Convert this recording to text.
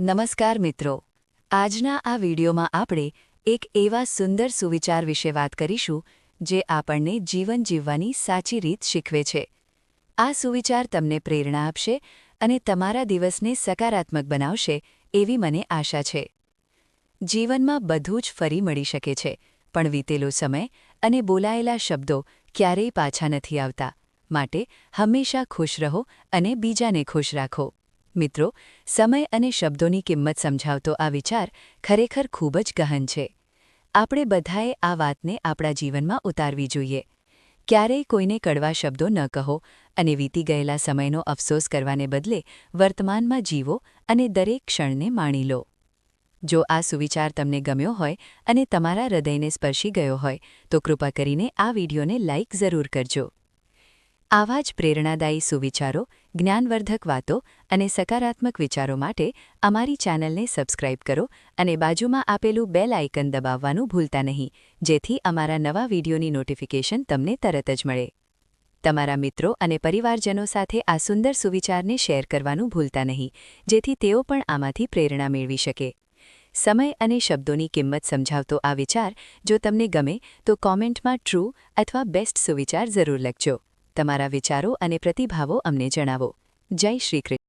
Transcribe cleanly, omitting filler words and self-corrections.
નમસ્કાર મિત્રો, આજના આ વિડીયોમાં આપણે એક એવા સુંદર સુવિચાર વિશે વાત કરીશું જે આપણને જીવન જીવવાની સાચી રીત શીખવે છે. આ સુવિચાર તમને પ્રેરણા આપશે અને તમારા દિવસને સકારાત્મક બનાવશે એવી મને આશા છે. જીવનમાં બધું જ ફરી મળી શકે છે, પણ વીતેલો સમય અને બોલાયેલા શબ્દો ક્યારેય પાછા નથી આવતા. માટે હંમેશા ખુશ રહો અને બીજાને ખુશ રાખો. મિત્રો, સમય અને શબ્દોની કિંમત સમજાવતો આ વિચાર ખરેખર ખૂબ જ ગહન છે. આપણે બધાએ આ વાતને આપણા જીવનમાં ઉતારવી જોઈએ. ક્યારેય કોઈને કડવા શબ્દો ન કહો અને વીતી ગયેલા સમયનો અફસોસ કરવાને બદલે વર્તમાનમાં જીવો અને દરેક ક્ષણને માણી લો. જો આ સુવિચાર તમને ગમ્યો હોય અને તમારા હૃદયને સ્પર્શી ગયો હોય તો કૃપા કરીને આ વિડીયોને લાઇક જરૂર કરજો. આવા જ પ્રેરણાદાયી સુવિચારો, જ્ઞાનવર્ધક વાતો અને સકારાત્મક વિચારો માટે અમારી ચેનલને સબસ્ક્રાઇબ કરો અને બાજુમાં આપેલું બેલ આઇકન દબાવવાનું ભૂલતા નહીં, જેથી અમારા નવા વિડીયોની નોટિફિકેશન તમને તરત જ મળે. તમારા મિત્રો અને પરિવારજનો સાથે આ સુંદર સુવિચારને શેર કરવાનું ભૂલતા નહીં, જેથી તેઓ પણ આમાંથી પ્રેરણા મેળવી શકે. સમય અને શબ્દોની કિંમત સમજાવતો આ વિચાર જો તમને ગમે તો કોમેન્ટમાં ટ્રુ અથવા બેસ્ટ સુવિચાર જરૂર લખજો. તમારા વિચારો અને પ્રતિભાવો અમને જણાવો. જય શ્રી કૃષ્ણ.